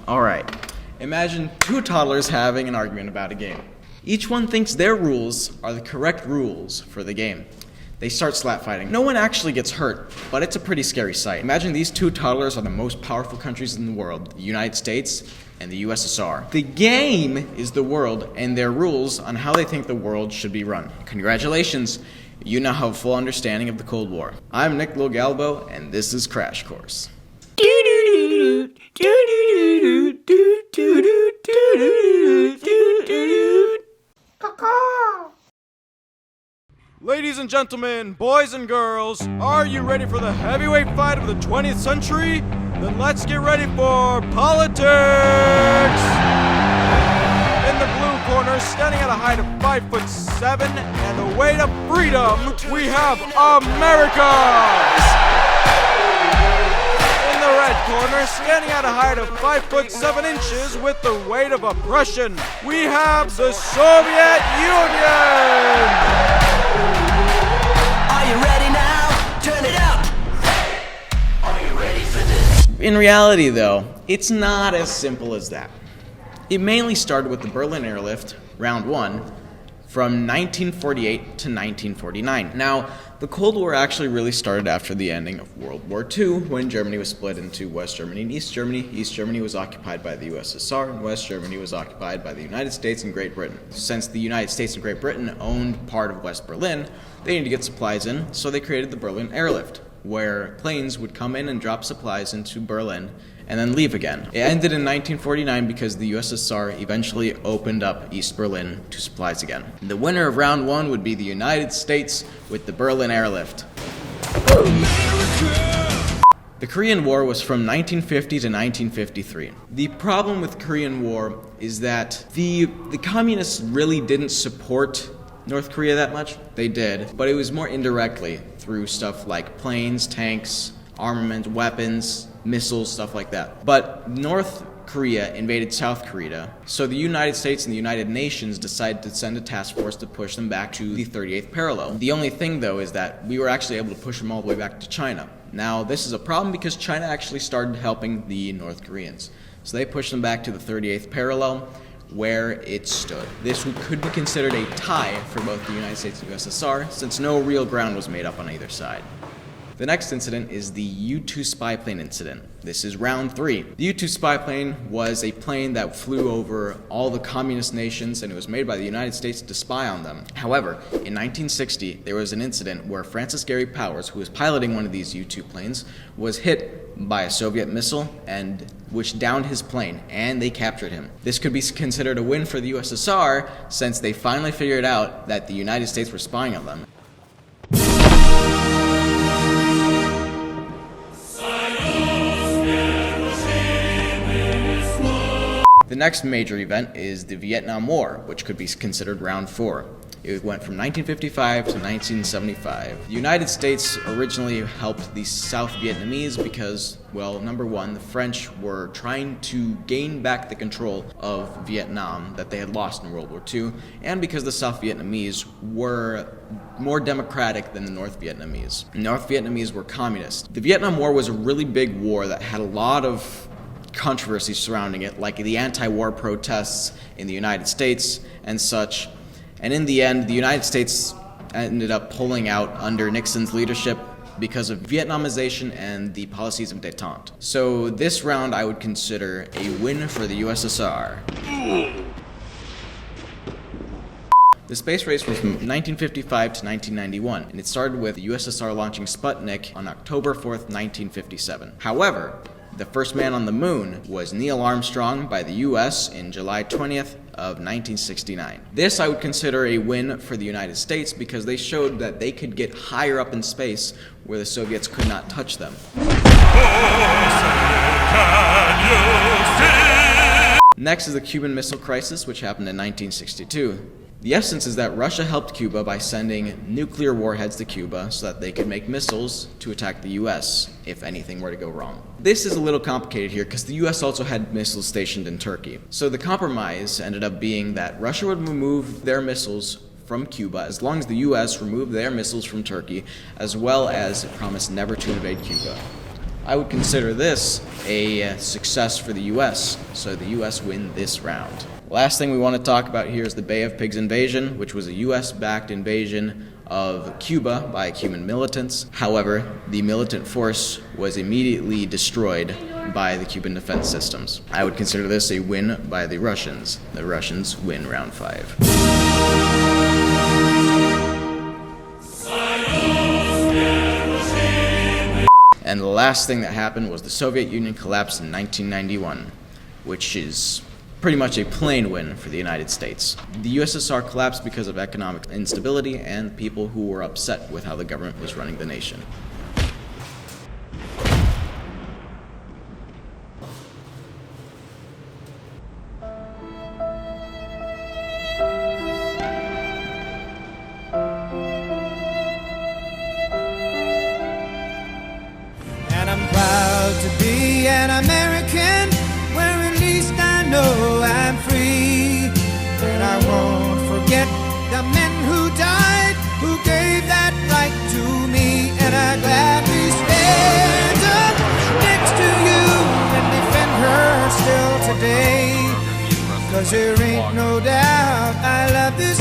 Alright, imagine two toddlers having an argument about a game. Each one thinks their rules are the correct rules for the game. They start slap fighting. No one actually gets hurt, but it's a pretty scary sight. Imagine these two toddlers are the most powerful countries in the world, the United States and the USSR. The game is the world and their rules on how they think the world should be run. Congratulations, you now have a full understanding of the Cold War. I'm Nick Logalbo, and this is Crash Course. Ladies and gentlemen, boys and girls, are you ready for the heavyweight fight of the 20th century? Then let's get ready for politics! In the blue corner, standing at a height of 5'7" and the weight of freedom, we have America! In the red corner, standing at a height of 5'7" with the weight of oppression, we have the Soviet Union! Are you ready now? Turn it up! Are you ready for this? In reality, though, it's not as simple as that. It mainly started with the Berlin Airlift, round one, from 1948 to 1949. Now, the Cold War actually really started after the ending of World War II, when Germany was split into West Germany and East Germany. East Germany was occupied by the USSR, and West Germany was occupied by the United States and Great Britain. Since the United States and Great Britain owned part of West Berlin, they needed to get supplies in, so they created the Berlin Airlift, where planes would come in and drop supplies into Berlin and then leave again. It ended in 1949 because the USSR eventually opened up East Berlin to supplies again. The winner of round one would be the United States with the Berlin Airlift. The Korean War was from 1950 to 1953. The problem with the Korean War is that the communists really didn't support North Korea that much. They did, but it was more indirectly through stuff like planes, tanks, armament, weapons, missiles, stuff like that. But North Korea invaded South Korea, so the United States and the United Nations decided to send a task force to push them back to the 38th parallel. The only thing, though, is that we were actually able to push them all the way back to China. Now, this is a problem because China actually started helping the North Koreans. So they pushed them back to the 38th parallel, where it stood. This could be considered a tie for both the United States and USSR, since no real ground was made up on either side. The next incident is the U-2 spy plane incident. This is round three. The U-2 spy plane was a plane that flew over all the communist nations, and it was made by the United States to spy on them. However, in 1960, there was an incident where Francis Gary Powers, who was piloting one of these U-2 planes, was hit by a Soviet missile, and which downed his plane, and they captured him. This could be considered a win for the USSR, since they finally figured out that the United States were spying on them. The next major event is the Vietnam War, which could be considered round four. It went from 1955 to 1975. The United States originally helped the South Vietnamese because, well, number one, the French were trying to gain back the control of Vietnam that they had lost in World War II, and because the South Vietnamese were more democratic than the North Vietnamese. The North Vietnamese were communist. The Vietnam War was a really big war that had a lot of controversy surrounding it, like the anti-war protests in the United States and such. And in the end, the United States ended up pulling out under Nixon's leadership because of Vietnamization and the policies of détente. So this round I would consider a win for the USSR. The space race was from 1955 to 1991, and it started with the USSR launching Sputnik on October 4th, 1957. However, the first man on the moon was Neil Armstrong by the US in July 20th of 1969. This I would consider a win for the United States because they showed that they could get higher up in space where the Soviets could not touch them. Next is the Cuban Missile Crisis, which happened in 1962. The essence is that Russia helped Cuba by sending nuclear warheads to Cuba so that they could make missiles to attack the US if anything were to go wrong. This is a little complicated here because the US also had missiles stationed in Turkey. So the compromise ended up being that Russia would remove their missiles from Cuba as long as the US removed their missiles from Turkey, as well as promised never to invade Cuba. I would consider this a success for the US, so the US win this round. Last thing we want to talk about here is the Bay of Pigs invasion, which was a US-backed invasion of Cuba by Cuban militants. However, the militant force was immediately destroyed by the Cuban defense systems. I would consider this a win by the Russians. The Russians win round 5. And the last thing that happened was the Soviet Union collapsed in 1991, which is pretty much a plain win for the United States. The USSR collapsed because of economic instability and people who were upset with how the government was running the nation. And I'm proud to be an American, where at least I know I'm free. And I won't forget the men who died, who gave that right to me. And I gladly stand up next to you and defend her still today. 'Cause there ain't no doubt I love this